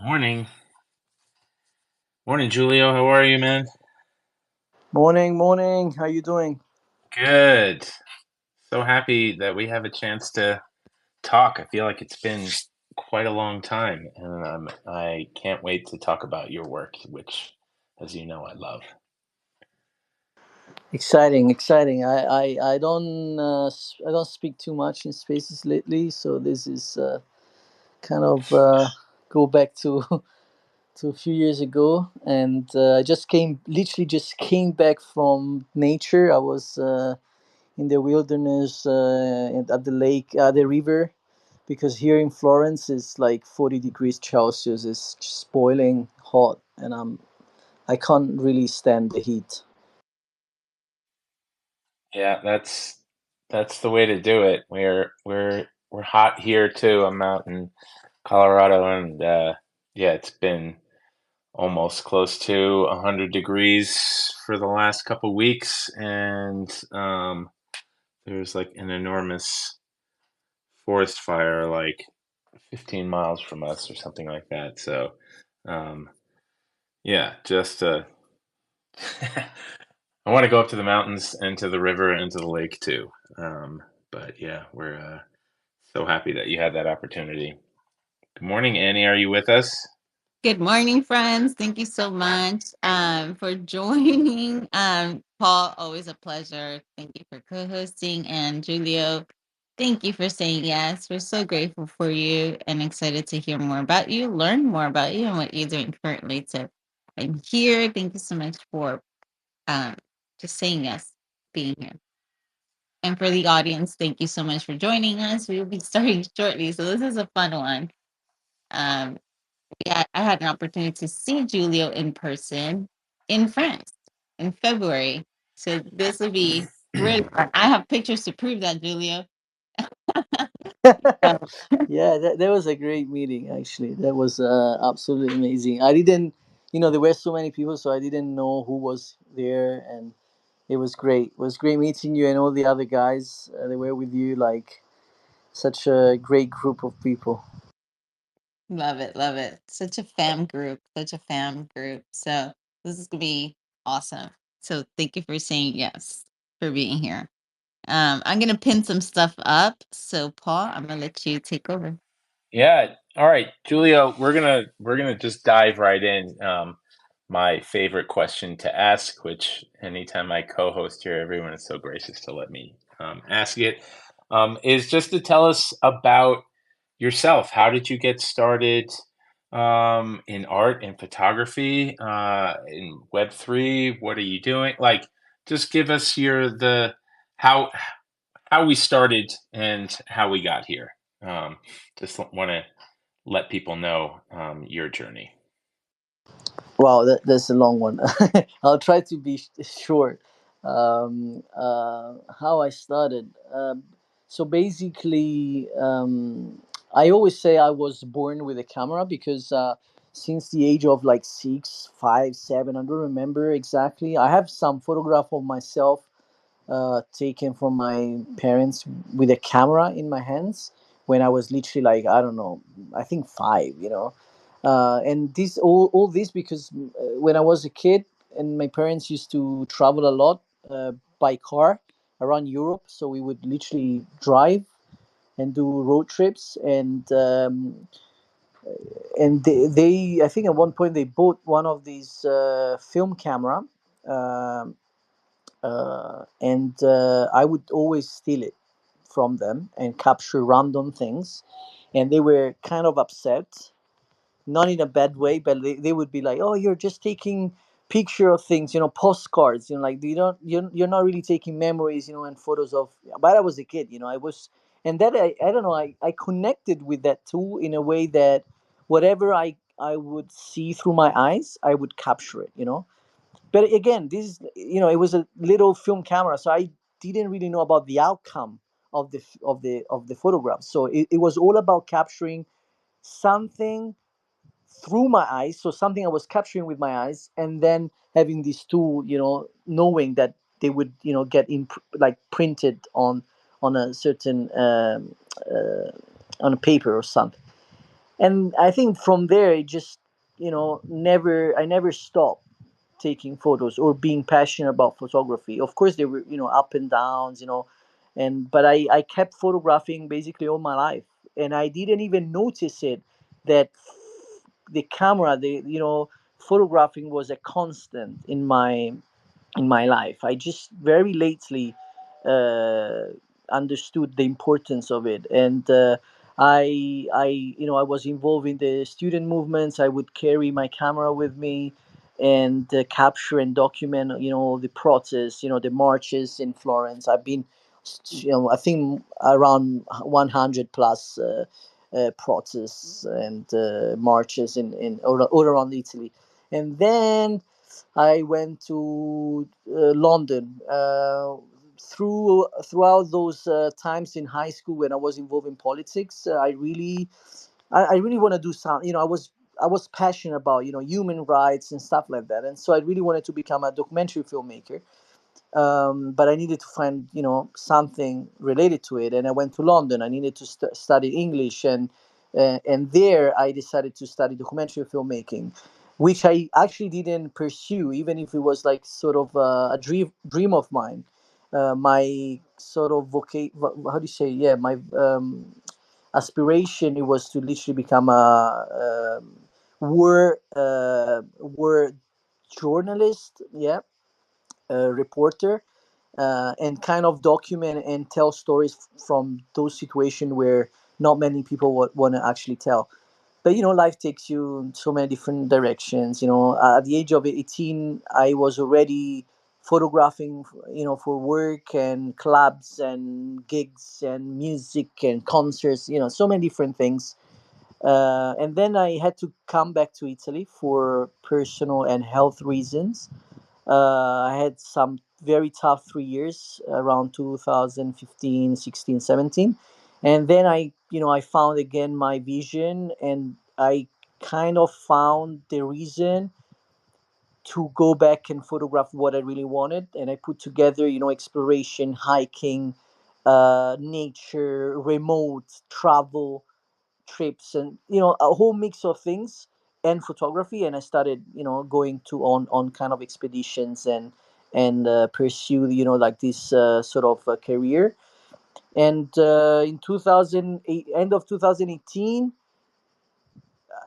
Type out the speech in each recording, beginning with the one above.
Morning. Morning, Giulio. How are you, man? Morning, morning. How you doing? Good. So happy that we have a chance to talk. I feel like it's been quite a long time, and I can't wait to talk about your work, which, as you know, I love. Exciting, exciting. I don't speak too much in spaces lately, so this is kind of go back to to a few years ago, and I literally just came back from nature. I was in the wilderness at the lake, the river, because here in Florence it's like 40 degrees Celsius. It's just boiling hot, and I can't really stand the heat. Yeah, that's the way to do it. We're hot here too. I'm out in Colorado, and yeah, it's been almost close to 100 degrees for the last couple weeks, and there's like an enormous forest fire like 15 miles from us or something like that. So, um, yeah, just I want to go up to the mountains and to the river and to the lake too. But yeah, we're so happy that you had that opportunity. Good morning, Annie. Are you with us? Good morning, friends. Thank you so much for joining. Paul, always a pleasure. Thank you for co-hosting. And Julio, thank you for saying yes. We're so grateful for you and excited to hear more about you, learn more about you and what you're doing currently. So I'm here. Thank you so much for um, just saying yes, being here. And for the audience, thank you so much for joining us. We will be starting shortly. So this is a fun one. Um, yeah, I had an opportunity to see Giulio in person in France in February. So this will be really fun. I have pictures to prove that, Giulio. So, Yeah, that was a great meeting, actually. That was absolutely amazing. I didn't, there were so many people, so I didn't know who was there, and it was great. It was great meeting you and all the other guys. They were with you, like such a great group of people. love it, love it. Such a fam group, such a fam group. So this is gonna be awesome. So thank you for saying yes, for being here. I'm gonna pin some stuff up. So Paul, I'm gonna let you take over. Yeah. All right, Julio, we're gonna just dive right in. My favorite question to ask, which anytime I co-host here, everyone is so gracious to let me ask it, is just to tell us about yourself. How did you get started in art and photography, in Web3? What are you doing? Like, just give us how how we started and how we got here. Just want to let people know your journey. Wow, that's a long one. I'll try to be short. How I started. So basically, I always say I was born with a camera because since the age of like 6, 5, 7, I don't remember exactly. I have some photograph of myself taken from my parents with a camera in my hands when I was literally like, I don't know, I think 5. And this all this because when I was a kid and my parents used to travel a lot by car around Europe, so we would literally drive and do road trips, and they I think at one point they bought one of these film camera. Um and I would always steal it from them and capture random things, and they were kind of upset, not in a bad way, but they would be like, "Oh, you're just taking picture of things, postcards, like you don't, you're not really taking memories, and photos of." But I was a kid, I was, and that I don't know, I connected with that too in a way that whatever I would see through my eyes, I would capture it. But again, this is, it was a little film camera, so I didn't really know about the outcome of the photograph. So it was all about capturing something through my eyes, so something I was capturing with my eyes, and then having these two, knowing that they would, get like printed on a certain on a paper or something. and I think from there it just, never I never stopped taking photos or being passionate about photography. Of course, there were, up and downs, and but I kept photographing basically all my life, and I didn't even notice it that the camera, the photographing was a constant in my life. I just very lately uh, understood the importance of it, and I was involved in the student movements. I would carry my camera with me and capture and document, the process, the marches in Florence. I've been, I think around 100 plus. Protests and marches in all around Italy, and then I went to London. Throughout those times in high school when I was involved in politics, I really want to do some. I was passionate about human rights and stuff like that, and so I really wanted to become a documentary filmmaker. But I needed to find something related to it, and I went to London. I needed to study English, and there I decided to study documentary filmmaking, which I actually didn't pursue, even if it was like sort of a dream of mine. My sort of how do you say, yeah, my aspiration, it was to literally become a war journalist, yeah, reporter, and kind of document and tell stories from those situations where not many people want to actually tell. But life takes you in so many different directions. At the age of 18, I was already photographing, for work and clubs and gigs and music and concerts, so many different things. And then I had to come back to Italy for personal and health reasons. I had some very tough 3 years around 2015, 16, 17. And then I found again my vision, and I kind of found the reason to go back and photograph what I really wanted. And I put together, exploration, hiking, nature, remote travel, trips, and a whole mix of things, and photography. And I started going to on kind of expeditions and pursue like this sort of career. And in 2008, end of 2018,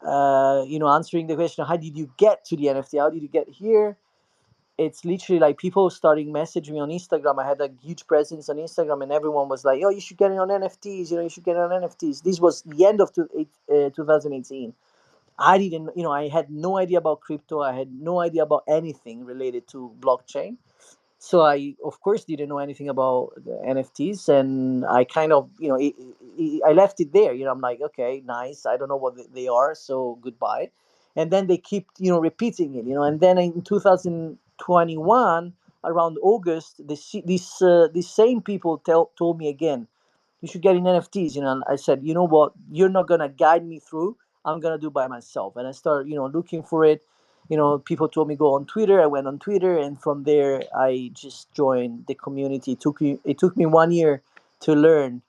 answering the question, how did you get to the NFT, how did you get here, it's literally like people starting messaging me on Instagram. I had a huge presence on Instagram, and everyone was like, "Oh, you should get in on NFTs. You should get in on NFTs." This was the end of 2018. I didn't, I had no idea about crypto. I had no idea about anything related to blockchain. So I, of course, didn't know anything about the NFTs, and I kind of, I left it there. I'm like, okay, nice. I don't know what they are, so goodbye. And then they keep, repeating it, and then in 2021, around August, these same people told me again, you should get in NFTs. And I said, you know what, you're not gonna guide me through. I'm gonna do by myself. And I started, looking for it. People told me go on Twitter. I went on Twitter, and from there I just joined the community. It took me 1 year to learn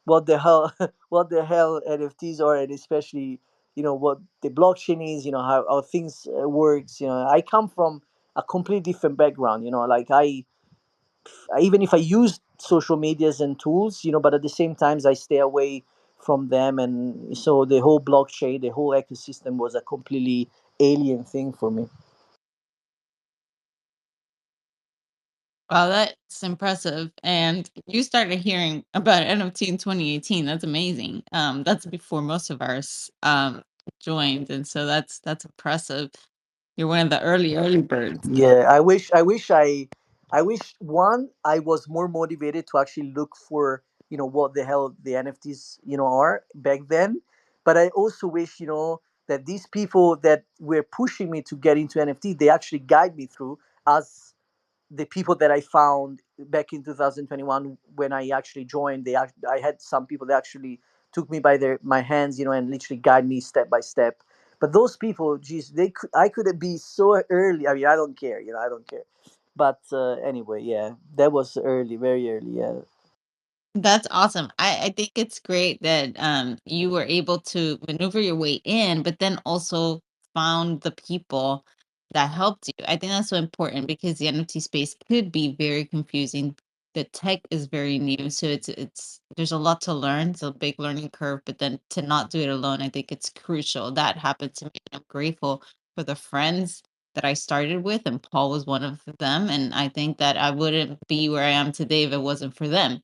what the hell what the hell NFTs are, and especially what the blockchain is. How things works. I come from a completely different background. Like even if I use social medias and tools, but at the same times I stay away from them, and so the whole blockchain, the whole ecosystem was a completely alien thing for me. Wow, that's impressive. And you started hearing about NFT in 2018. That's amazing. That's before most of us joined, and so that's impressive. You're one of the early birds. Yeah, I wish one, I was more motivated to actually look for what the hell the NFTs are back then. But I also wish that these people that were pushing me to get into NFT, they actually guide me through, as the people that I found back in 2021 when I actually joined. I had some people that actually took me by my hands, and literally guide me step by step. But those people, geez, I could be so early. I mean, I don't care, I don't care. But anyway, yeah, that was early, very early. Yeah. That's awesome. I think it's great that you were able to maneuver your way in, but then also found the people that helped you. I think that's so important because the NFT space could be very confusing. The tech is very new, so it's there's a lot to learn. It's a big learning curve, but then to not do it alone, I think it's crucial. That happened to me, and I'm grateful for the friends that I started with, and Paul was one of them. And I think that I wouldn't be where I am today if it wasn't for them,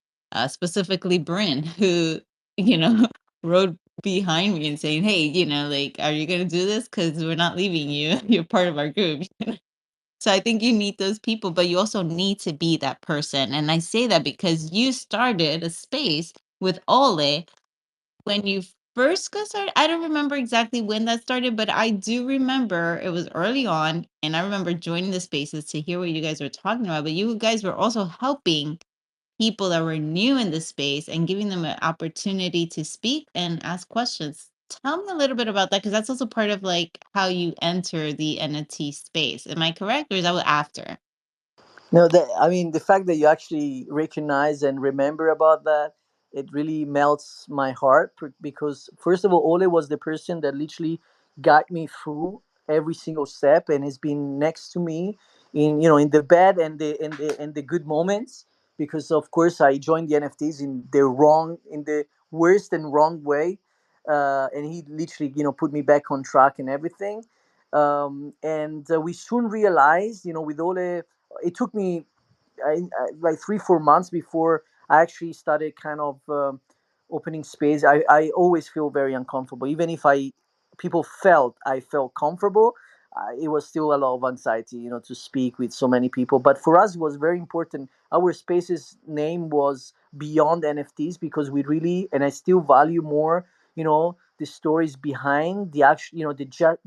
specifically Bryn, who, you know, rode behind me and saying, "Hey, like, are you gonna do this? Because we're not leaving you. You're part of our group." So I think you need those people, but you also need to be that person. And I say that because you started a space with Ole when you first got started. I don't remember exactly when that started, but I do remember it was early on, and I remember joining the spaces to hear what you guys were talking about. But you guys were also helping people that were new in the space and giving them an opportunity to speak and ask questions. Tell me a little bit about that, because that's also part of like how you enter the NFT space. Am I correct, or is that what after? No, I mean, the fact that you actually recognize and remember about that, it really melts my heart because first of all, Ole was the person that literally got me through every single step and has been next to me in, in the bad and the good moments. Because of course I joined the NFTs in the worst and wrong way, and he literally put me back on track and everything. And we soon realized, with Ole, it took me like 3 4 months before I actually started kind of opening space. I always feel very uncomfortable, even if I felt comfortable. It was still a lot of anxiety, to speak with so many people. But for us, it was very important. Our space's name was Beyond NFTs because we really, and I still value more, the stories behind the actual,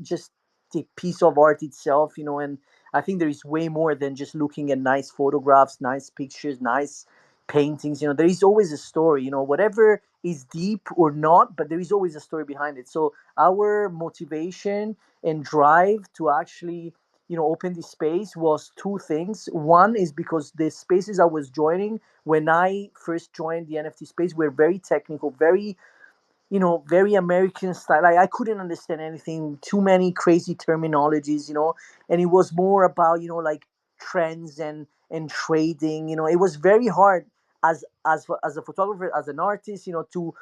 just the piece of art itself, and I think there is way more than just looking at nice photographs, nice pictures, nice paintings. There is always a story, whatever is deep or not, but there is always a story behind it. So our motivation and drive to actually, open this space was two things. One is because the spaces I was joining when I first joined the NFT space were very technical, very very American style. I couldn't understand anything, too many crazy terminologies, and it was more about, like trends and trading. It was very hard as a photographer, as an artist, to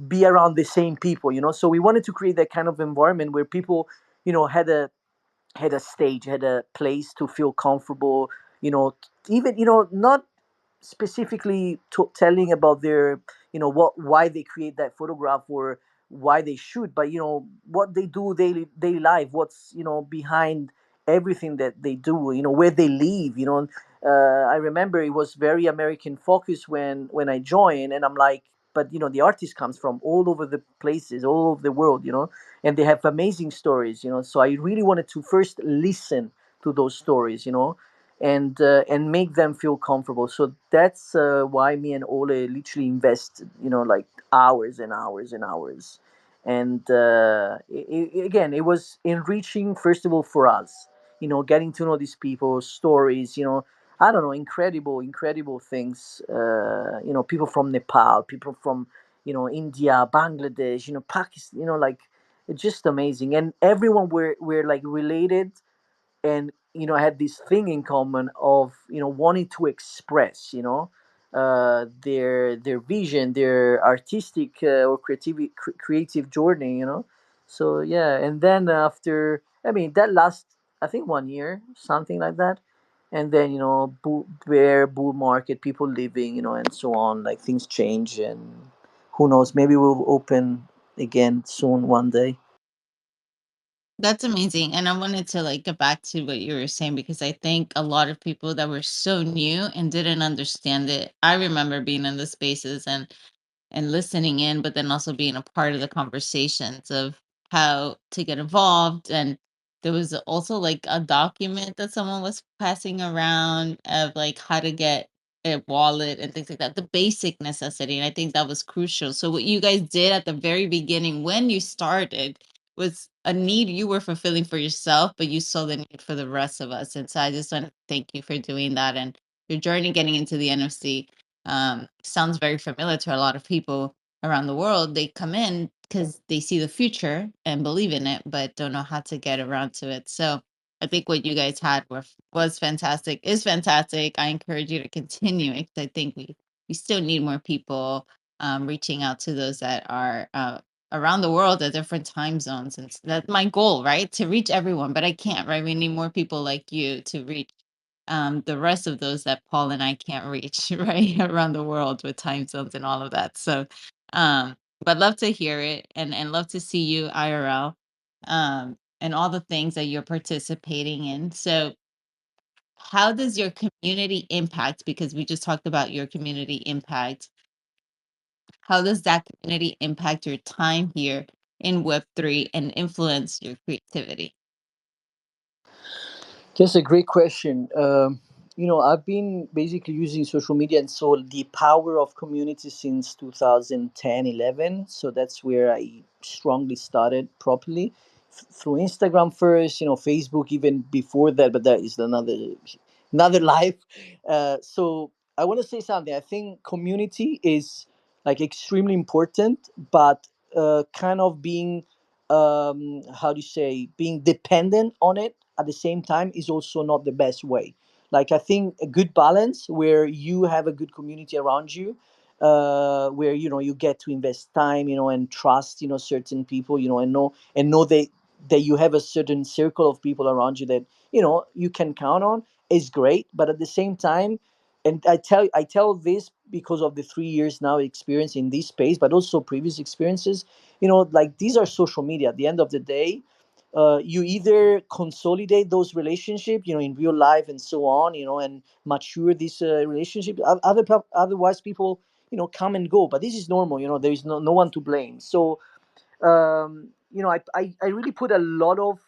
be around the same people. So we wanted to create that kind of environment where people, had a stage, had a place to feel comfortable. Even not specifically telling about their why they create that photograph or why they shoot, but what they do daily life, what's behind everything that they do, where they live. I remember it was very American focused when I joined, and I'm like, but the artist comes from all over the places, all over the world, and they have amazing stories, so I really wanted to first listen to those stories, and make them feel comfortable. So that's why me and Ole literally invest, like hours and hours and hours. And again, it was enriching, first of all, for us, getting to know these people's stories, I don't know, incredible things. People from Nepal, people from, India, Bangladesh, Pakistan, like it's just amazing. And everyone were like related, and had this thing in common of wanting to express their vision, their artistic or creative journey. So yeah, and then after, I mean, that last, I think, 1 year, something like that. And then bull market, people leaving, and so on, like things change, and who knows, maybe we'll open again soon one day. That's amazing. And I wanted to like get back to what you were saying, because I think a lot of people that were so new and didn't understand it. I remember being in the spaces and listening in, but then also being a part of the conversations of how to get involved. And there was also like a document that someone was passing around of like how to get a wallet and things like that, the basic necessity. And I think that was crucial. So what you guys did at the very beginning when you started was a need you were fulfilling for yourself, but you saw the need for the rest of us. And so I just want to thank you for doing that, and your journey getting into the NFC. sounds very familiar to a lot of people around the world. They come in because they see the future and believe in it, but don't know how to get around to it. So I think what you guys had was fantastic, is fantastic. I encourage you to continue it, 'cause I think we still need more people reaching out to those that are around the world at different time zones. And that's my goal, right? To reach everyone, but I can't, right? We need more people like you to reach the rest of those that Paul and I can't reach, right, around the world with time zones and all of that. So, um, but love to hear it, and love to see you IRL, and all the things that you're participating in. So, how does your community impact? Because we just talked about your community impact. How does that community impact your time here in Web3 and influence your creativity? That's a great question. I've been basically using social media and so the power of community since 2010, 11. So that's where I strongly started properly through Instagram first, Facebook even before that, but that is another life. So I want to say something. I think community is like extremely important, but kind of being how do you say, being dependent on it at the same time is also not the best way. Like I think a good balance where you have a good community around you, where you get to invest time, and trust, certain people, and know that you have a certain circle of people around you that you can count on, is great. But at the same time, and I tell this because of the 3 years now experience in this space, but also previous experiences, like these are social media. At the end of the day, you either consolidate those relationships, in real life and so on, and mature this relationship. Otherwise, people, come and go. But this is normal. There is no one to blame. So, I really put a lot of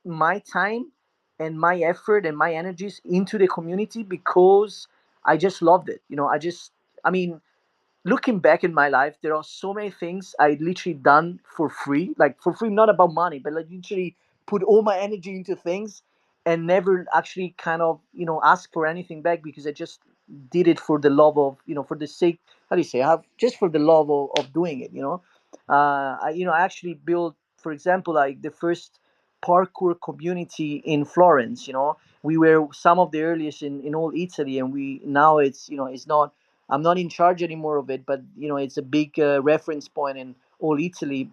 my time and my effort and my energies into the community because I just loved it. I mean, looking back in my life, there are so many things I literally done for free, like for free, not about money, but like literally put all my energy into things and never actually kind of, ask for anything back because I just did it for the love of, for the sake, how do you say, have just for the love of doing it. I actually built, for example, like the first parkour community in Florence. We were some of the earliest in all Italy, and we now it's not. I'm not in charge anymore of it, but it's a big reference point in all Italy.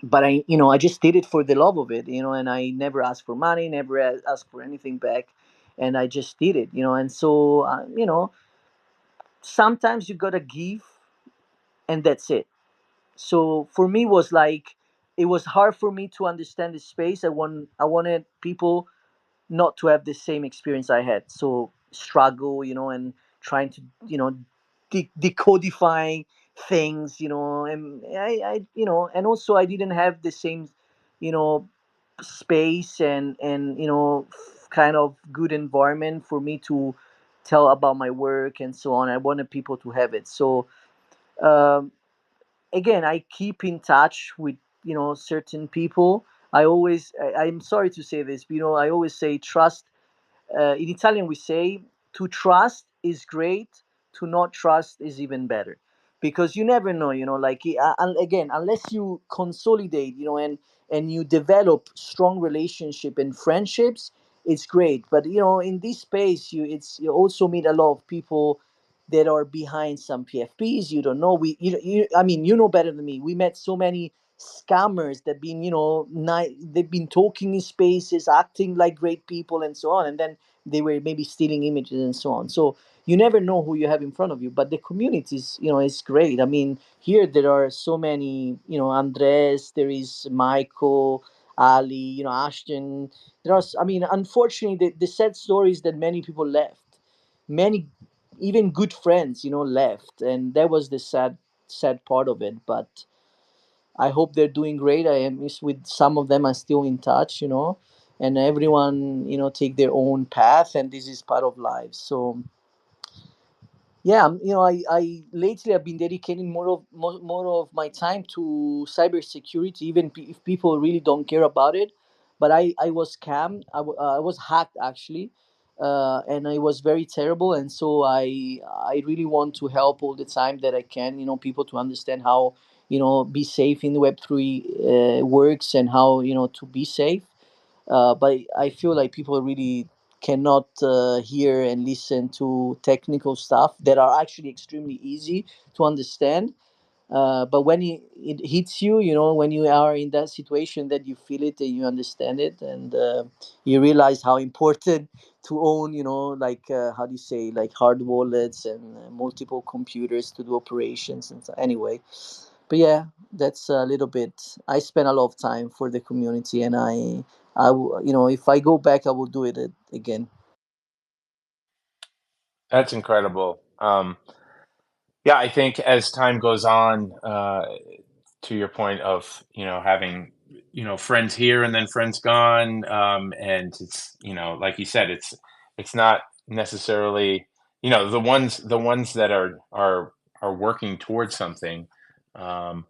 But I just did it for the love of it, and I never asked for money, never asked for anything back, and I just did it, and so sometimes you gotta give, and that's it. So for me, was like it was hard for me to understand the space. I wanted people not to have the same experience I had. So struggle, and trying to, decodifying things, and and also I didn't have the same, you know, space and kind of good environment for me to tell about my work and so on. I wanted people to have it. So um, again, I keep in touch with certain people. I'm sorry to say this, but I always say trust. In Italian, we say to trust is great, to not trust is even better, because you never know. Like and again, unless you consolidate, and you develop strong relationship and friendships, it's great. But in this space, you also meet a lot of people that are behind some PFPs. You don't know. I mean, you know better than me. We met so many scammers that been they've been talking in spaces, acting like great people and so on, and then they were maybe stealing images and so on. So you never know who you have in front of you. But the communities, is great. I mean, here there are so many, Andres, there is Michael, Ali, Ashton. I mean, unfortunately, the sad story is that many people left. Many, even good friends, left, and that was the sad part of it. But I hope they're doing great. I am with some of them. I'm still in touch, and everyone, take their own path, and this is part of life. So yeah, I lately I've been dedicating more of my time to cybersecurity, even if people really don't care about it. But I was scammed. I was hacked actually, and it was very terrible. And so I really want to help all the time that I can, people to understand how, be safe in the Web3 works, and how, to be safe. But I feel like people really cannot hear and listen to technical stuff that are actually extremely easy to understand. But when it hits you, when you are in that situation, that you feel it and you understand it, and you realize how important to own, like, how do you say, like hard wallets and multiple computers to do operations and so. Anyway, but yeah, that's a little bit. I spend a lot of time for the community, and if I go back, I will do it again. That's incredible. Yeah, I think as time goes on, to your point of, having, friends here and then friends gone, and it's, like you said, it's not necessarily, the ones that are working towards something. Um,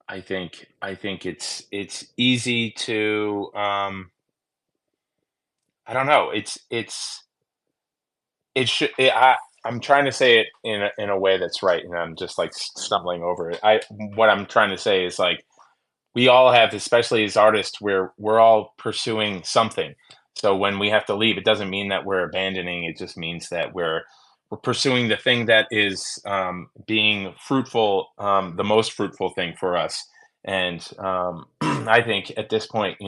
I think it's easy to, I don't know, it should. I'm trying to say it in a way that's right, and I'm just like stumbling over it. What I'm trying to say is, like, we all have, especially as artists, we're all pursuing something. So when we have to leave, it doesn't mean that we're abandoning. It just means that we're pursuing the thing that is, being fruitful, the most fruitful thing for us. And I think at this point,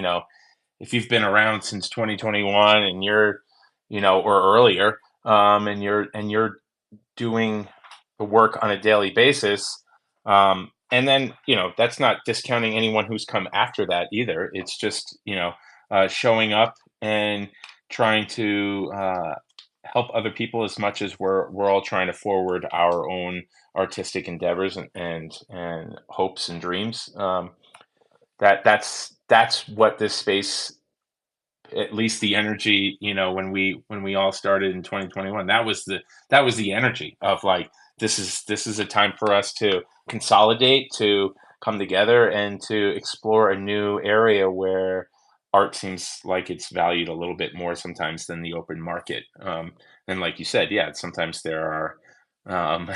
if you've been around since 2021 and you're, or earlier, and you're doing the work on a daily basis. And then, that's not discounting anyone who's come after that either. It's just, showing up and trying to, help other people as much as we're all trying to forward our own artistic endeavors and hopes and dreams. That's what this space, at least the energy, when we all started in 2021, that was the energy of, like, this is a time for us to consolidate, to come together, and to explore a new area where art seems like it's valued a little bit more sometimes than the open market. And like you said, yeah, sometimes there are, um,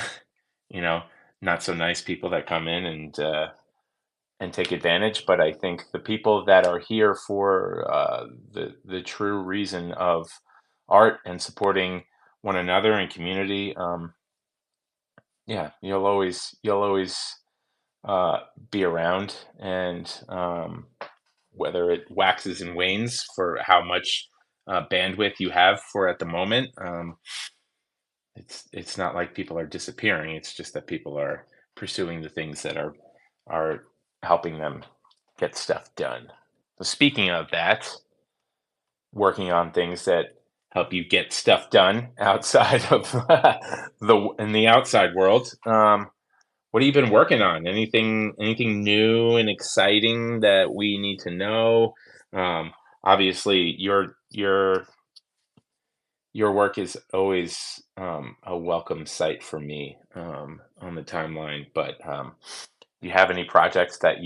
you know not so nice people that come in and take advantage. But I think the people that are here for, the true reason of art and supporting one another and community, yeah, you'll always uh, be around. And whether it waxes and wanes for how much bandwidth you have for at the moment, it's not like people are disappearing. It's just that people are pursuing the things that are helping them get stuff done. So speaking of that, working on things that help you get stuff done outside of in the outside world. What have you been working on? Anything new and exciting that we need to know? Obviously, your work is always, a welcome sight for me, on the timeline. But do you have any projects that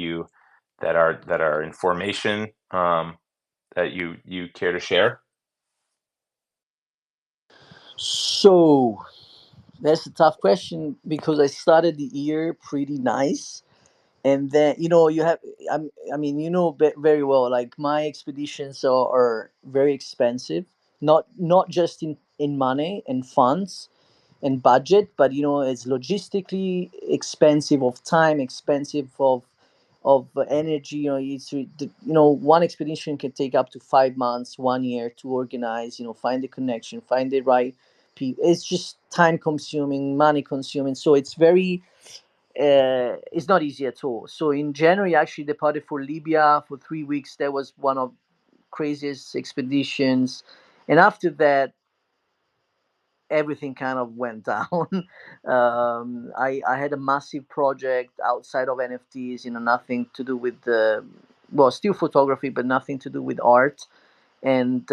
are in formation, that you care to share? So that's a tough question, because I started the year pretty nice, and then, you have, I mean, very well, like, my expeditions are very expensive, not just in money and funds and budget, but it's logistically expensive, of time, expensive of energy. One expedition can take up to 5 months, 1 year to organize. Find the connection, find the right people. It's just time consuming, money consuming. So it's not easy at all. So in January, I actually departed for Libya for 3 weeks. That was one of craziest expeditions. And after that, everything kind of went down. I had a massive project outside of NFTs, nothing to do with well, still photography, but nothing to do with art, and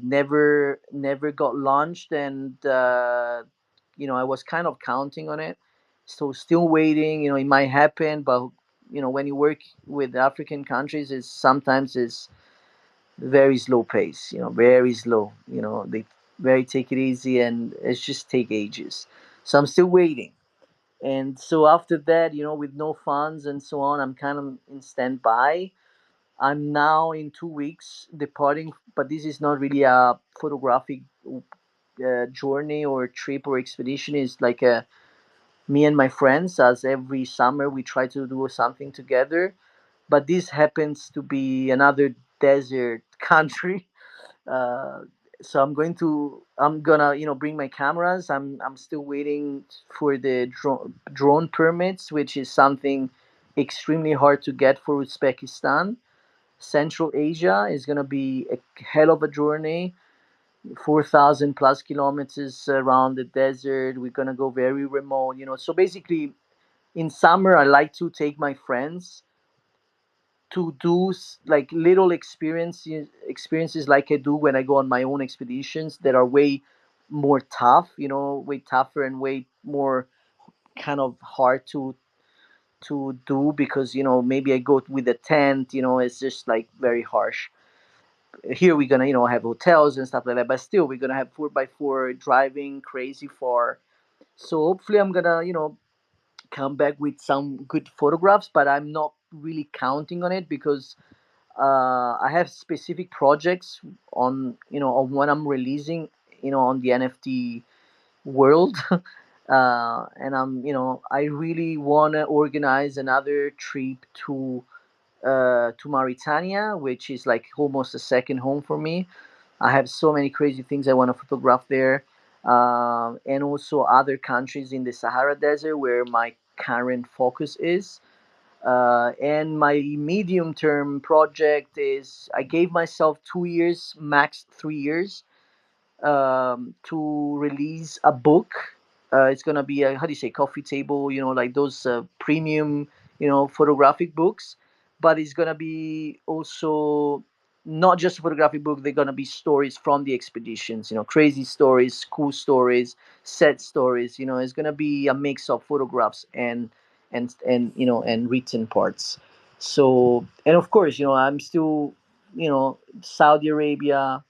never got launched. And I was kind of counting on it, so still waiting. It might happen, but when you work with African countries, it's sometimes very slow pace. Very slow. They very take it easy, and it's just take ages. So I'm still waiting. And so after that, with no funds and so on, I'm kind of in standby. I'm now in 2 weeks departing, but this is not really a photographic journey or trip or expedition. It's like a me and my friends, as every summer we try to do something together. But this happens to be another desert country. uh, so I'm gonna bring my cameras. I'm still waiting for the drone permits, which is something extremely hard to get for Uzbekistan. Central Asia is gonna be a hell of a journey. 4,000 plus kilometers around the desert. We're gonna go very remote. So basically, in summer, I like to take my friends to do like little experiences like I do when I go on my own expeditions that are way more tough, way tougher and way more kind of hard to do, because maybe I go with a tent. It's just like very harsh. Here we're gonna have hotels and stuff like that, but still we're gonna have 4x4 driving crazy far. So hopefully I'm gonna come back with some good photographs, but I'm not really counting on it, because I have specific projects on what I'm releasing, on the NFT world. And I really want to organize another trip to Mauritania, which is like almost a second home for me. I have so many crazy things I want to photograph there, and also other countries in the Sahara Desert where my current focus is. And my medium term project is I gave myself 2 years, max 3 years, to release a book. It's gonna be a, how do you say, coffee table, like those premium, photographic books. But it's gonna be also not just a photographic book. They're gonna be stories from the expeditions, crazy stories, cool stories, sad stories. It's gonna be a mix of photographs and written parts. So, and of course, I'm still, Saudi Arabia,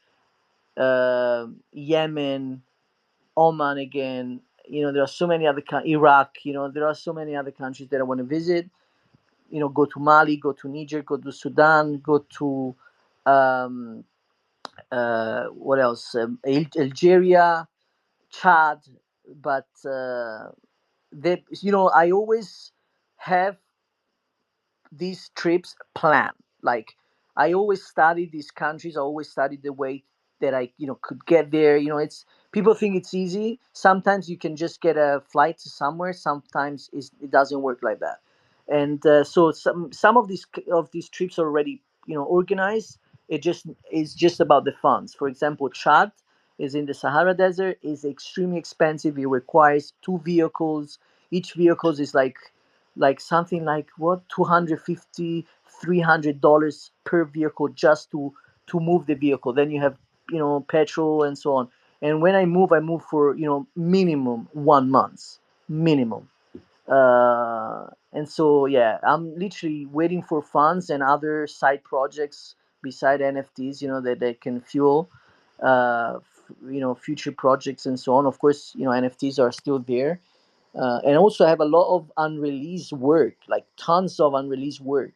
Yemen, Oman again. There are so many other Iraq. There are so many other countries that I want to visit. Go to Mali, go to Niger, go to Sudan, go to um, what else? Algeria, Chad. But I always have these trips plan. Like, I always study these countries. I always study the way that I could get there. It's people think it's easy. Sometimes you can just get a flight to somewhere. Sometimes it doesn't work like that. And so some of these trips are already organized. It's just about the funds. For example, Chad is in the Sahara Desert. Is extremely expensive. It requires two vehicles. Each vehicle is like something like what, 250 $300 per vehicle, just to move the vehicle. Then you have petrol and so on. And when I move for minimum 1 month, minimum. And so, yeah, I'm literally waiting for funds and other side projects beside NFTs, that can fuel future projects and so on. Of course, NFTs are still there. And also I have a lot of unreleased work, like tons of unreleased work.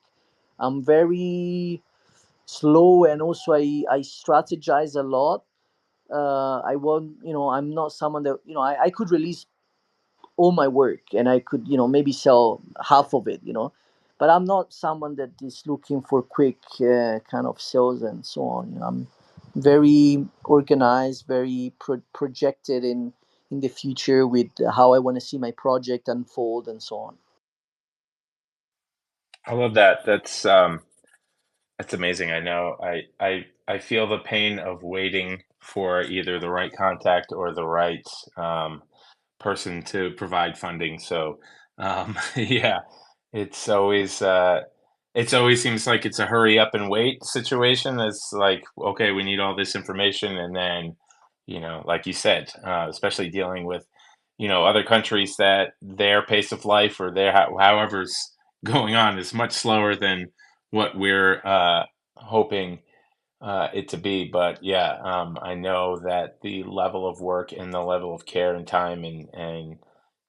I'm very slow, and also I strategize a lot. I want, I'm not someone that, I could release all my work, and I could, maybe sell half of it, but I'm not someone that is looking for quick kind of sales and so on. I'm very organized, very projected in the future with how I want to see my project unfold and so on. I love that. That's amazing. I know. I feel the pain of waiting for either the right contact or the right um, person to provide funding. So, yeah, it's always it's always seems like it's a hurry up and wait situation. It's like, okay, we need all this information, and then, like you said, especially dealing with, other countries that their pace of life or their however's going on is much slower than what we're hoping it to be. But yeah, I know that the level of work and the level of care and time and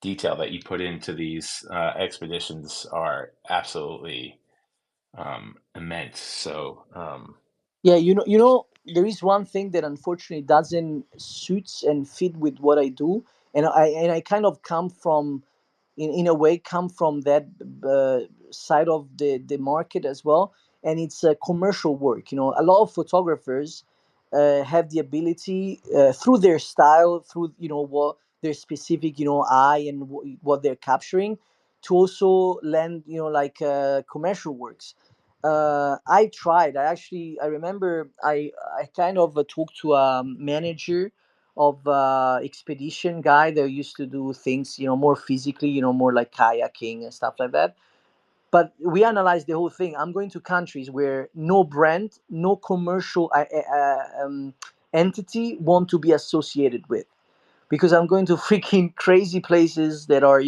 detail that you put into these expeditions are absolutely immense. So Yeah, there is one thing that unfortunately doesn't suits and fit with what I do, and I kind of come from, in a way, come from that side of the market as well, and it's commercial work. A lot of photographers have the ability, through their style, through what their specific eye and what they're capturing, to also land like commercial works. I tried. I remember I kind of talked to a manager of expedition guy that used to do things more physically, more like kayaking and stuff like that. But we analyzed the whole thing. I'm going to countries where no brand, no commercial entity want to be associated with, because I'm going to freaking crazy places that are,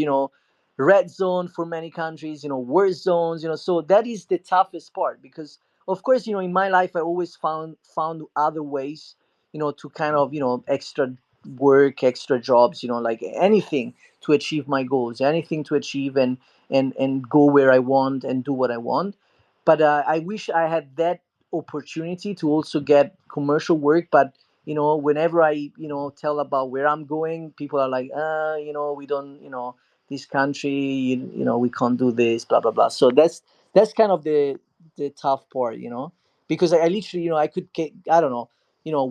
red zone for many countries, worst zones, so that is the toughest part. Because of course, in my life I always found other ways, to kind of, extra work, extra jobs, like anything to achieve my goals, anything to achieve and go where I want and do what I want. But I wish I had that opportunity to also get commercial work. But whenever I tell about where I'm going, people are like, we don't, this country, we can't do this, blah blah blah. So that's kind of the tough part, because I literally, I could get, I don't know,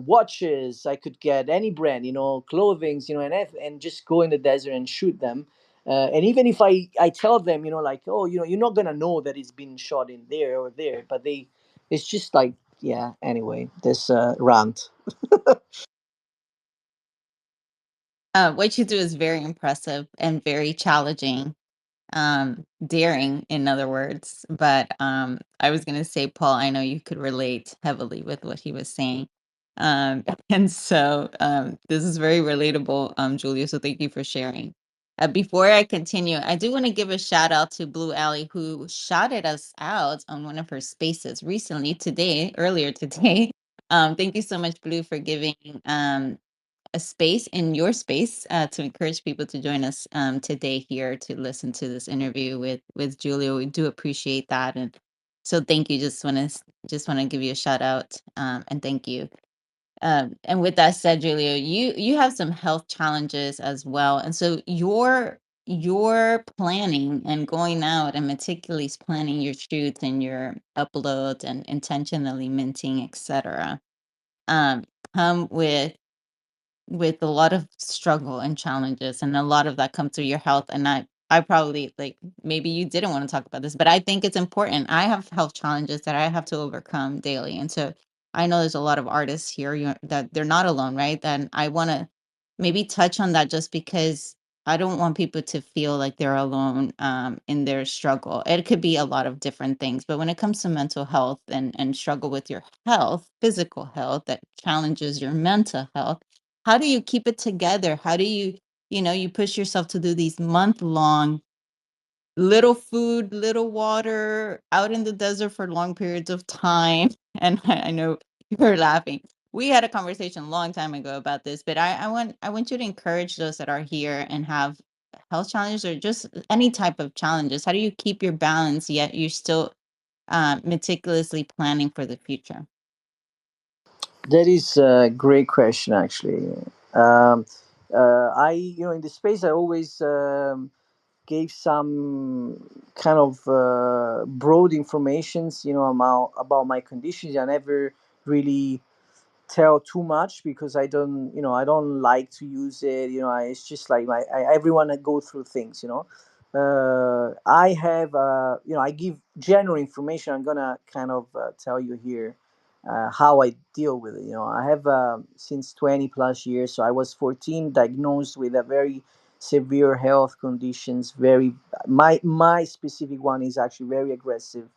watches, I could get any brand, clothings, and just go in the desert and shoot them. And even if I tell them, like, oh, you're not gonna know that it's been shot in there or there, but it's just like, yeah. Anyway, this rant. What you do is very impressive and very challenging, daring, in other words. But I was going to say, Paul, I know you could relate heavily with what he was saying. And so this is very relatable, Julia. So thank you for sharing. Before I continue, I do want to give a shout out to Blue Alley, who shouted us out on one of her spaces recently, earlier today. Thank you so much, Blue, for giving a space in your space to encourage people to join us today here to listen to this interview with Julio. We do appreciate that, and so thank you. Just want to give you a shout out, and thank you. And with that said, Julio, you have some health challenges as well, and so your planning and going out and meticulously planning your shoots and your uploads and intentionally minting, etc. Um, come with a lot of struggle and challenges, and a lot of that comes through your health. And I probably, like, maybe you didn't want to talk about this, but I think it's important. I have health challenges that I have to overcome daily, and so I know there's a lot of artists here, that they're not alone, right? And I want to maybe touch on that, just because I don't want people to feel like they're alone in their struggle. It could be a lot of different things, but when it comes to mental health and struggle with your health, physical health that challenges your mental health, how do you keep it together? How do you push yourself to do these month-long, little food, little water, out in the desert for long periods of time? And I know you're laughing. We had a conversation a long time ago about this, but I want you to encourage those that are here and have health challenges or just any type of challenges. How do you keep your balance yet you're still meticulously planning for the future? That is a great question, actually. Um, in the space, I always gave some kind of broad informations, about my conditions. I never really tell too much, because I don't like to use it. It's just like everyone that go through things. I have I give general information. I'm gonna kind of tell you here how I deal with it. I have since 20 plus years. So I was 14 diagnosed with a very severe health conditions. Very my specific one is actually very aggressive.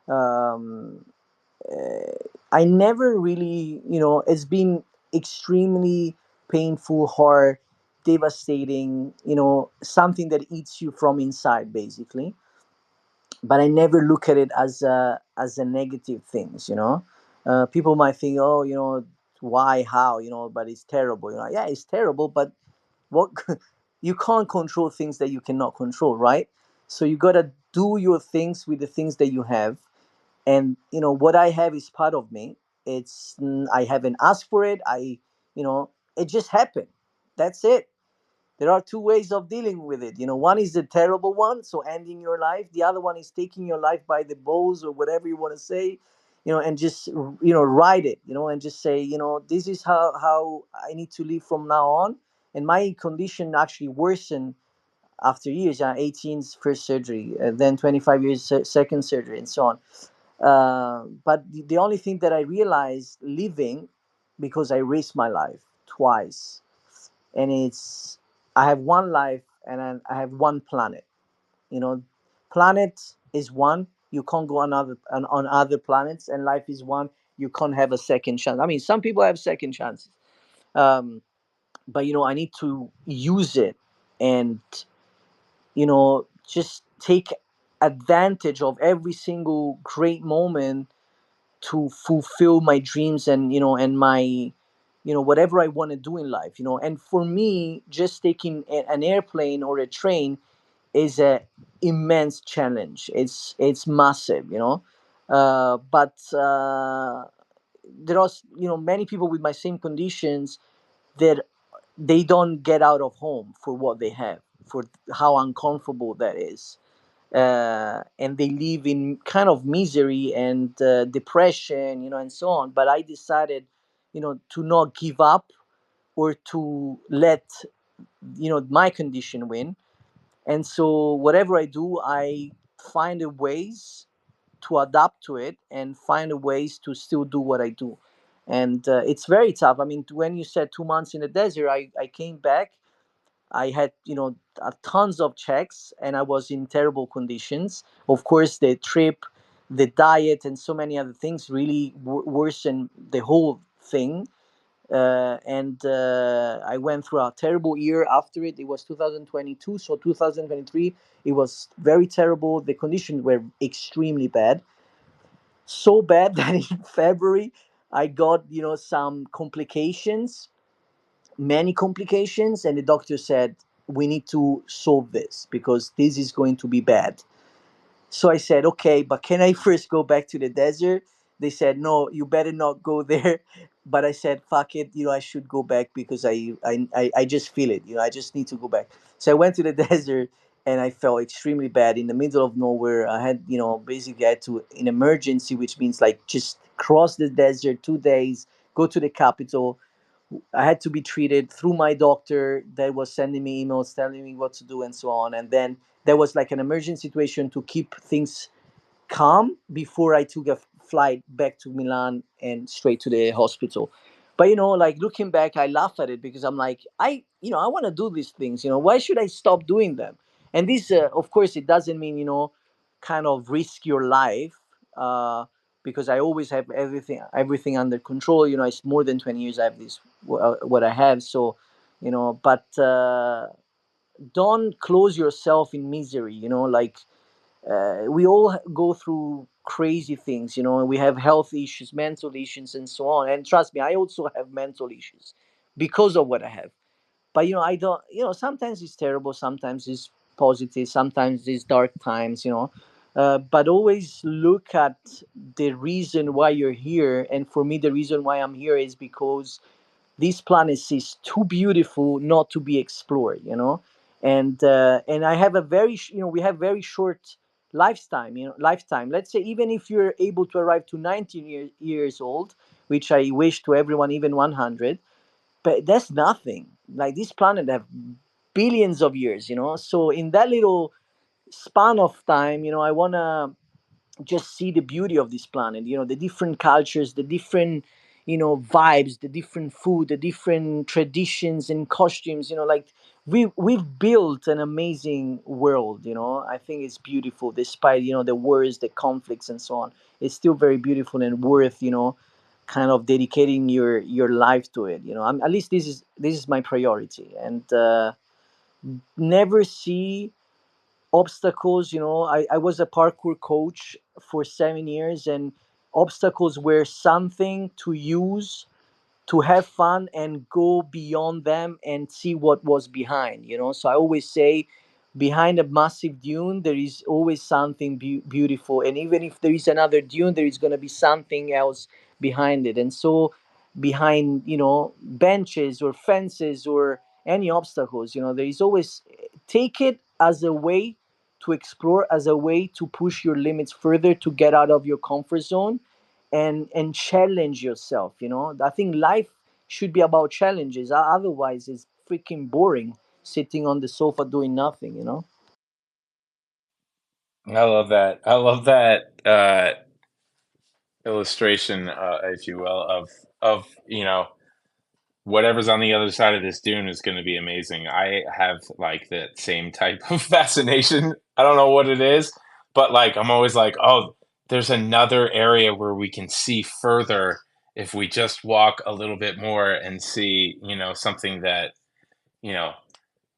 um, I never really, it's been extremely painful, hard, devastating, something that eats you from inside, basically. But I never look at it as a negative things. People might think, oh, why, how, but it's terrible. Yeah, it's terrible, but what you can't control things that you cannot control, right? So you gotta do your things with the things that you have, and what I have is part of me. I haven't asked for it. It just happened. That's it. There are two ways of dealing with it. One is the terrible one, so ending your life. The other one is taking your life by the balls, or whatever you want to say, and just ride it, and just say, this is how I need to live from now on. And my condition actually worsened after years. 18 first surgery, then 25 years second surgery, and so on. But the only thing that I realized living, because I risked my life twice, and it's I have one life, and I have one planet. You know, planet is one. You can't go on other planets, and life is one. You can't have a second chance. I mean, some people have second chances, um, but I need to use it, and just take advantage of every single great moment to fulfill my dreams, and my whatever I want to do in life. And for me, just taking an airplane or a train is a immense challenge. It's massive, but there are many people with my same conditions that they don't get out of home for what they have, for how uncomfortable that is. And they live in kind of misery and depression, and so on. But I decided, to not give up, or to let my condition win. And so whatever I do, I find a ways to adapt to it, and find a ways to still do what I do. And it's very tough. I mean, when you said 2 months in the desert, I came back. I had, tons of checks, and I was in terrible conditions. Of course, the trip, the diet, and so many other things really worsened the whole thing. And I went through a terrible year after it. It was 2022, so 2023, it was very terrible. The conditions were extremely bad, so bad that in February I got, some complications, many complications, and the doctor said, we need to solve this because this is going to be bad. So I said, okay, but can I first go back to the desert? They said, no, you better not go there. But I said, fuck it, I should go back because I just feel it, I just need to go back. So I went to the desert, and I felt extremely bad in the middle of nowhere. I had, basically I had to, in emergency, which means like just cross the desert 2 days, go to the capital. I had to be treated through my doctor that was sending me emails telling me what to do, and so on. And then there was like an emergency situation to keep things calm before I took a flight back to Milan and straight to the hospital. But like looking back, I laugh at it because I'm like, I want to do these things. Why should I stop doing them? And this, of course, it doesn't mean kind of risk your life, uh, because I always have everything under control. It's more than 20 years I have this what I have. So, but don't close yourself in misery. Like we all go through crazy things, we have health issues, mental issues, and so on. And trust me, I also have mental issues because of what I have. But I don't, sometimes it's terrible, sometimes it's positive, sometimes it's dark times, but always look at the reason why you're here. And for me, the reason why I'm here is because this planet is too beautiful not to be explored, and I have a we have very short lifetime, lifetime. Let's say even if you're able to arrive to 19 years old, which I wish to everyone, even 100, but that's nothing. Like this planet have billions of years, so in that little span of time, I want to just see the beauty of this planet, the different cultures, the different vibes, the different food, the different traditions and costumes, like we've built an amazing world. I think it's beautiful despite the wars, the conflicts, and so on. It's still very beautiful and worth kind of dedicating your life to it. At least this is my priority. And never see obstacles. I was a parkour coach for 7 years, and obstacles were something to use to have fun and go beyond them and see what was behind, so I always say behind a massive dune there is always something beautiful, and even if there is another dune there is going to be something else behind it. And so behind benches or fences or any obstacles, there is always, take it as a way to explore, as a way to push your limits further, to get out of your comfort zone and challenge yourself. I think life should be about challenges. Otherwise it's freaking boring sitting on the sofa doing nothing. I love that. I love that illustration, if you will, of whatever's on the other side of this dune is going to be amazing. I have like that same type of fascination. I don't know what it is, but like I'm always like, oh, there's another area where we can see further if we just walk a little bit more and see, something that, you know,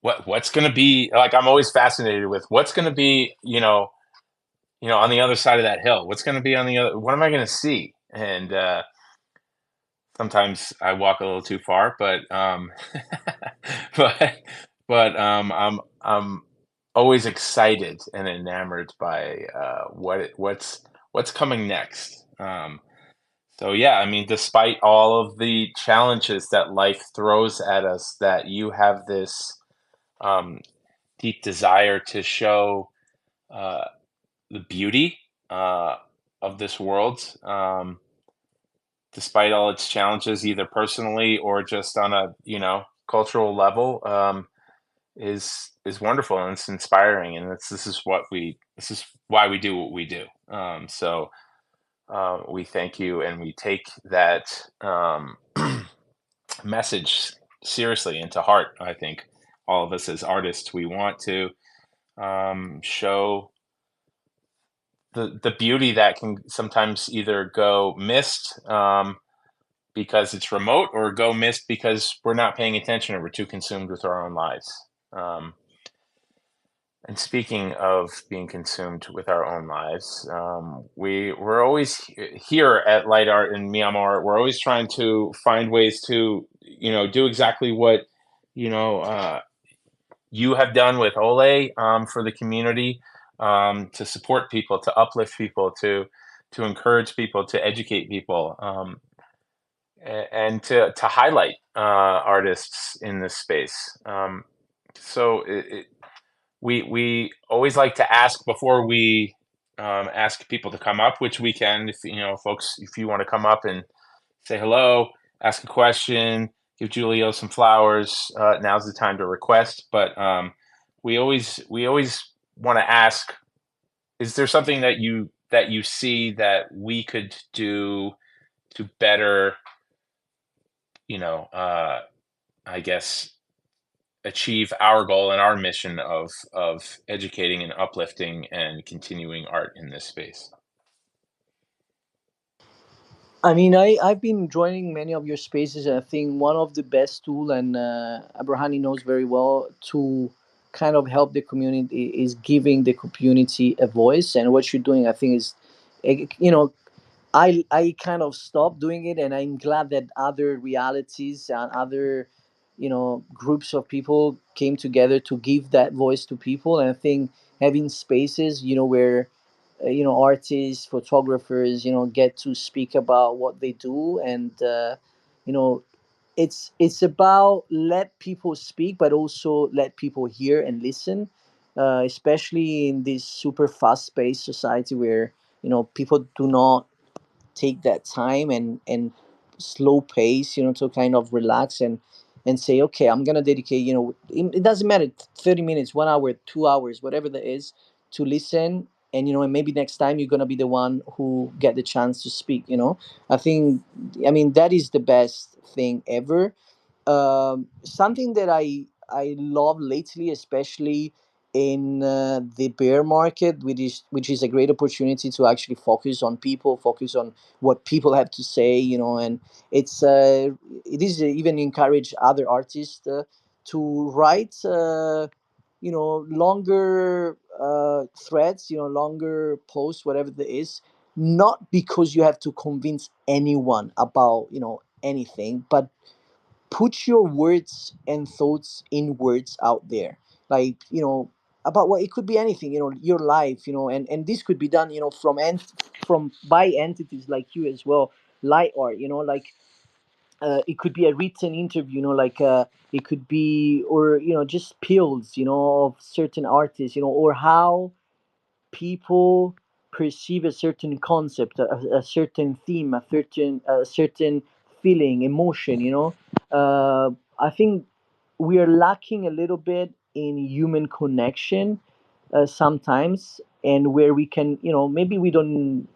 what's going to be like. I'm always fascinated with what's going to be, on the other side of that hill. What's going to be on the other? What am I going to see? And sometimes I walk a little too far, but but I'm always excited and enamored by what's coming next. So yeah, I mean, despite all of the challenges that life throws at us, that you have this um, deep desire to show uh, the beauty uh, of this world. Despite all its challenges, either personally or just on a cultural level, is wonderful, and it's inspiring, and this is why we do what we do. So we thank you, and we take that message seriously and to heart. I think all of us as artists, we want to show the beauty that can sometimes either go missed because it's remote, or go missed because we're not paying attention or we're too consumed with our own lives. Um, and speaking of being consumed with our own lives, we're always here at Light Art in Myanmar. We're always trying to find ways to do exactly what you know uh, you have done with Ole, for the community, to support people, to uplift people, to encourage people, to educate people. And to highlight artists in this space. So we always like to ask before we ask people to come up, which we can. If folks, if you want to come up and say hello, ask a question, give Julio some flowers, now's the time to request. But we always want to ask: is there something that you see that we could do to better, you know, uh, I guess, achieve our goal and our mission of educating and uplifting and continuing art in this space? I mean, I've been joining many of your spaces, and I think one of the best tool, and Abrahani knows very well, to kind of help the community is giving the community a voice. And what you're doing, I think, is, you know, I kind of stopped doing it, and I'm glad that other realities and other groups of people came together to give that voice to people. And I think having spaces, where artists, photographers, get to speak about what they do, and you know it's about let people speak, but also let people hear and listen, especially in this super fast-paced society where people do not take that time and slow pace, to kind of relax and say, okay, I'm gonna dedicate, it doesn't matter, 30 minutes, 1 hour, 2 hours, whatever that is, to listen. And maybe next time you're gonna be the one who get the chance to speak. I think, I mean, that is the best thing ever. Something that I love lately, especially in the bear market, which is a great opportunity to actually focus on people, focus on what people have to say, and it's it is even encourage other artists to write longer threads, longer posts, whatever that is, not because you have to convince anyone about, anything, but put your words and thoughts in words out there, like, about what it could be anything, your life, and this could be done, from by entities like you as well, light art, like, it could be a written interview, like, it could be, or, just pills, of certain artists, or how people perceive a certain concept, a certain theme, a certain feeling, emotion. I think we are lacking a little bit in human connection, sometimes, and where we can, maybe we don't,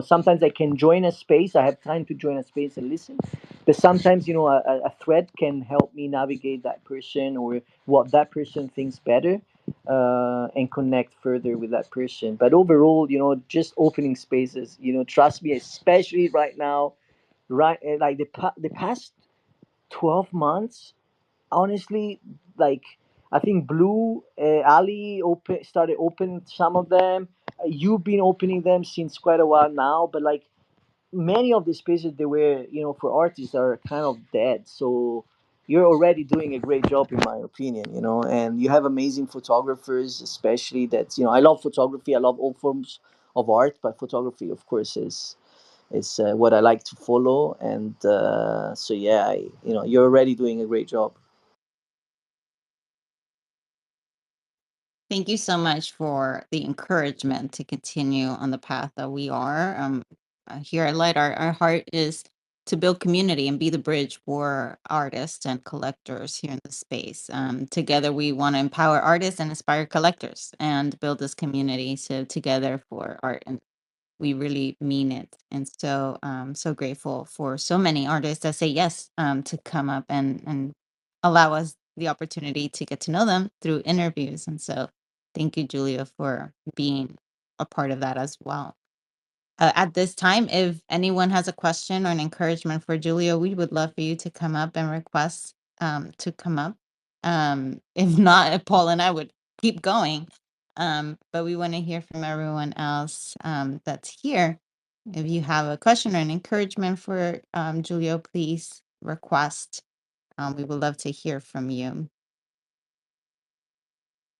sometimes I can join a space, I have time to join a space and listen, but sometimes, a thread can help me navigate that person, or what that person thinks better, and connect further with that person. But overall, just opening spaces, trust me, especially right now, right, like the past 12 months, honestly, like, I think Blue, Ali started opening some of them. You've been opening them since quite a while now, but like, many of the spaces they were, for artists, are kind of dead. So you're already doing a great job, in my opinion, and you have amazing photographers, especially that, I love photography, I love all forms of art, but photography, of course, is what I like to follow. And so yeah, you're already doing a great job. Thank you so much for the encouragement to continue on the path that we are. Here at Light Art, our heart is to build community and be the bridge for artists and collectors here in the space. Together, we want to empower artists and inspire collectors and build this community. So together for art, and we really mean it. And so, so grateful for so many artists that say yes, to come up and allow us the opportunity to get to know them through interviews. And so, thank you, Julia, for being a part of that as well. At this time, if anyone has a question or an encouragement for Julia, we would love for you to come up and request, to come up. If not, Paul and I would keep going. But we want to hear from everyone else, that's here. If you have a question or an encouragement for, Julia, please request. We would love to hear from you.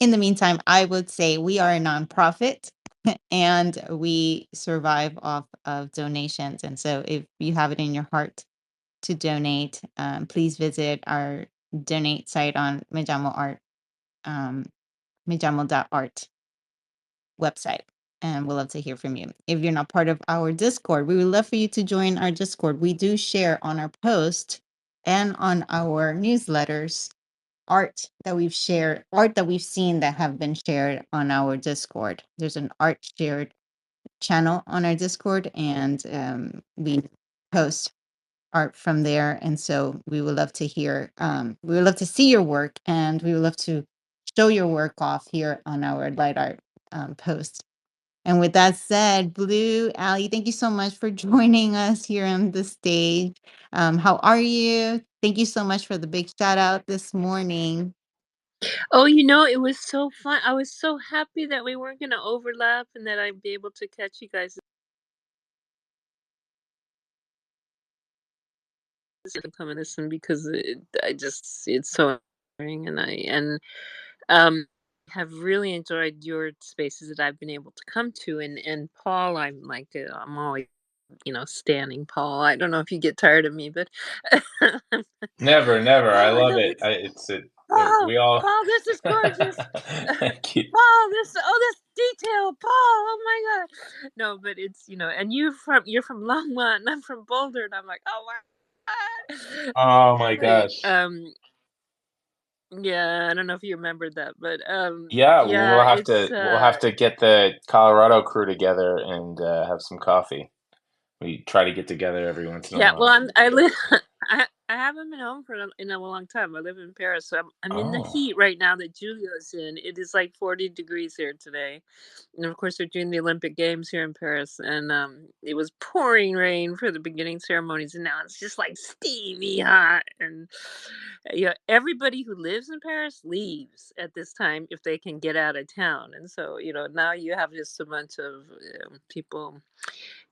In the meantime, I would say we are a nonprofit and we survive off of donations. And so if you have it in your heart to donate, please visit our donate site on Mejamo Art, mejamo.art website. And we'll love to hear from you. If you're not part of our Discord, we would love for you to join our Discord. We do share on our post and on our newsletters art that we've shared, art that we've seen that have been shared on our Discord. There's an art shared channel on our Discord, and we post art from there. And so we would love to hear, we would love to see your work, and we would love to show your work off here on our Light Art post. And with that said, Blue, Ali, thank you so much for joining us here on the stage. How are you? Thank you so much for the big shout out this morning. Oh, it was so fun. I was so happy that we weren't going to overlap and that I'd be able to catch you guys and come and listen because it's so inspiring, and have really enjoyed your spaces that I've been able to come to. And Paul, I'm always standing Paul. I don't know if you get tired of me, but Never, never. I Paul, I love love it. this. We Paul, all. Paul, this is gorgeous. Thank you. Paul, this detail, Paul. Oh my God. No, but it's and you're from Longmont, and I'm from Boulder, and I'm like, oh my God. Oh my But gosh. yeah, I don't know if you remember that, but Yeah, yeah, it's we'll have to get the Colorado crew together and have some coffee. We try to get together every once in a yeah. Well, while. I live. I haven't been home in a long time. I live in Paris, so I'm in the Oh. heat right now that Julio's in. It is like 40 degrees here today, and of course they're doing the Olympic Games here in Paris, and it was pouring rain for the beginning ceremonies, and now it's just like steamy hot. And everybody who lives in Paris leaves at this time if they can get out of town, and so now you have just a bunch of people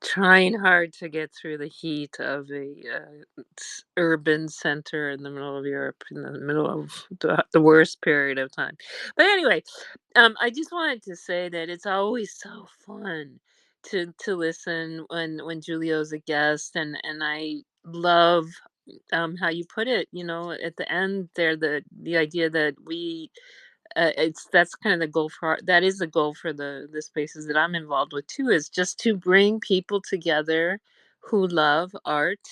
trying hard to get through the heat of a urban center in the middle of Europe in the middle of the worst period of time. But anyway, I just wanted to say that it's always so fun to listen when Julio's a guest, and I love how you put it. You know, at the end there, the idea that we it's that's kind of the goal for that is the goal for the spaces that I'm involved with too, is just to bring people together who love art,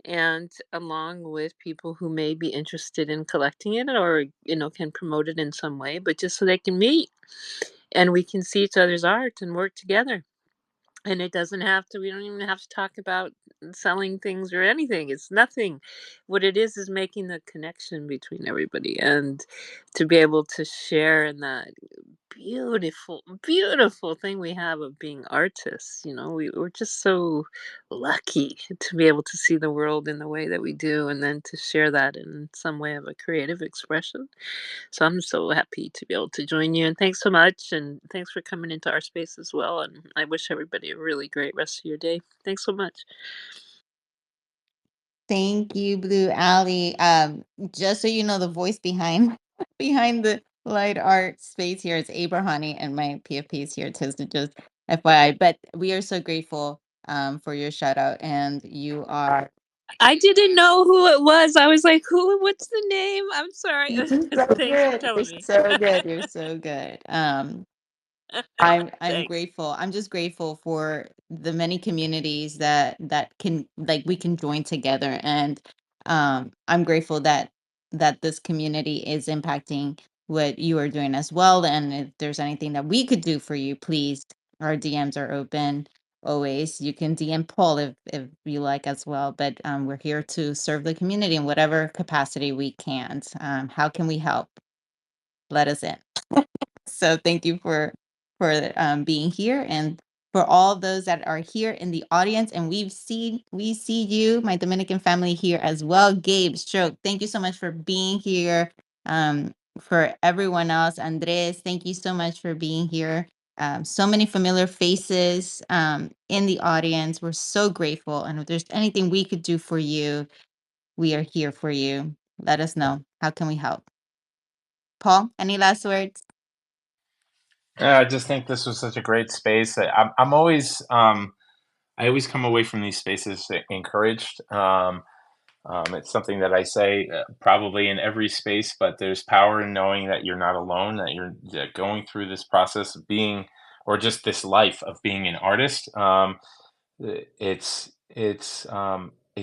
and along with people who may be interested in collecting it, or can promote it in some way, but just so they can meet and we can see each other's art and work together. And it doesn't have to, we don't even have to talk about selling things or anything. It's nothing. What it is making the connection between everybody, and to be able to share in that beautiful, beautiful thing we have of being artists. We're just so lucky to be able to see the world in the way that we do, and then to share that in some way of a creative expression. So I'm so happy to be able to join you, and thanks so much, and thanks for coming into our space as well. And I wish everybody a really great rest of your day. Thanks so much. Thank you, Blue Alley. Just so you know, the voice behind behind the light art space here is Abrahani, and my PFP is here too. So just FYI. But we are so grateful for your shout out, and you are I didn't know who it was. I was like, who? What's the name? I'm sorry. you're so Thanks for good. You're telling me. so good. You're so good. I'm Thanks. grateful. I'm just grateful for the many communities that can, like, we can join together, and I'm grateful that this community is impacting what you are doing as well. And if there's anything that we could do for you, please, our DMs are open always. You can DM Paul if you like as well. But we're here to serve the community in whatever capacity we can. How can we help? Let us in. So thank you for being here, and for all those that are here in the audience. And we see you, my Dominican family, here as well. Gabe, Stroke, thank you so much for being here. For everyone else, Andres, thank you so much for being here. So many familiar faces in the audience. We're so grateful, and if there's anything we could do for you, we are here for you. Let us know. How can we help? Paul, any last words? Yeah, I just think this was such a great space. I'm always I always come away from these spaces encouraged. It's something that I say probably in every space, but there's power in knowing that you're not alone, that you're going through this process of being, or just this life of being an artist. It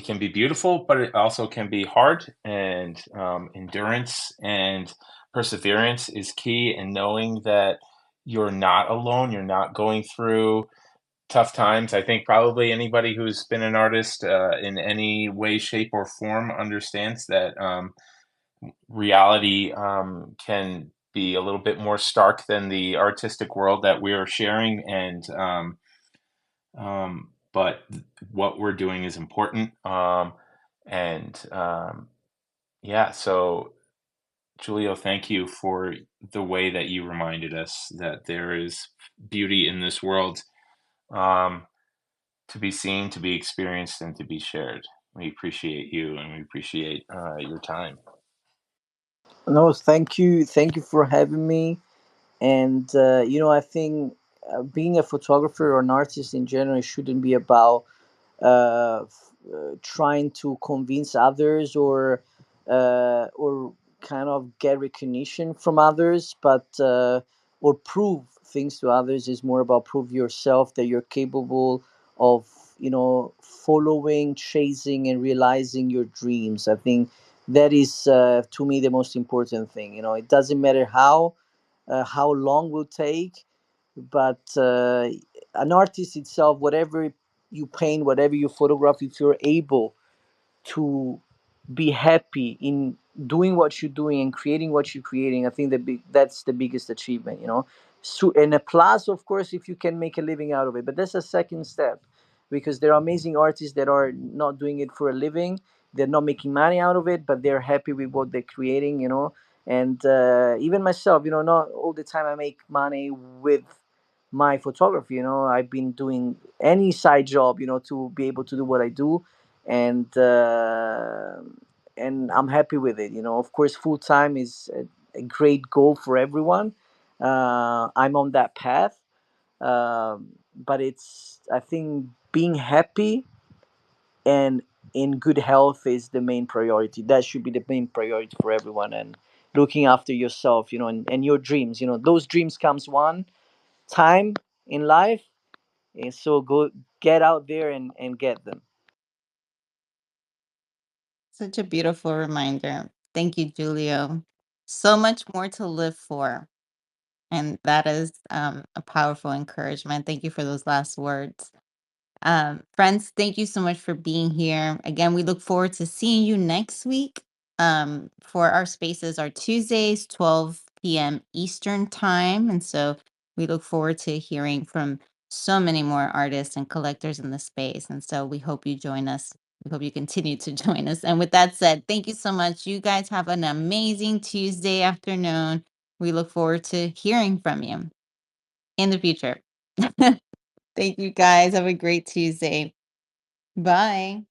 can be beautiful, but it also can be hard, and endurance and perseverance is key. And knowing that you're not alone, you're not going through tough times. I think probably anybody who's been an artist in any way, shape, or form understands that reality can be a little bit more stark than the artistic world that we are sharing. And but what we're doing is important. And yeah, so Julio, thank you for the way that you reminded us that there is beauty in this world. Um, to be seen, to be experienced, and to be shared. We appreciate you, and we appreciate your time. No, thank you for having me. And I think being a photographer or an artist in general shouldn't be about trying to convince others or kind of get recognition from others, but or prove things to others. Is more about prove yourself that you're capable of following, chasing, and realizing your dreams. I think that is to me the most important thing. It doesn't matter how long will take, but an artist itself, whatever you paint, whatever you photograph, if you're able to be happy in doing what you're doing and creating what you're creating, I think that's the biggest achievement. So, and a plus, of course, if you can make a living out of it, but that's a second step, because there are amazing artists that are not doing it for a living. They're not making money out of it, but they're happy with what they're creating. And even myself, not all the time I make money with my photography. I've been doing any side job, to be able to do what I do, and I'm happy with it. Of course, full time is a great goal for everyone. I'm on that path, but I think being happy and in good health is the main priority. That should be the main priority for everyone, and looking after yourself, and your dreams. Those dreams comes one time in life, and so go get out there and get them. Such a beautiful reminder. Thank you, Julio. So much more to live for. And that is a powerful encouragement. Thank you for those last words. Friends, thank you so much for being here. Again, we look forward to seeing you next week. For our spaces are Tuesdays, 12 p.m. Eastern time. And so we look forward to hearing from so many more artists and collectors in the space. And so we hope you join us. We hope you continue to join us. And with that said, thank you so much. You guys have an amazing Tuesday afternoon. We look forward to hearing from you in the future. Thank you guys. Have a great Tuesday. Bye.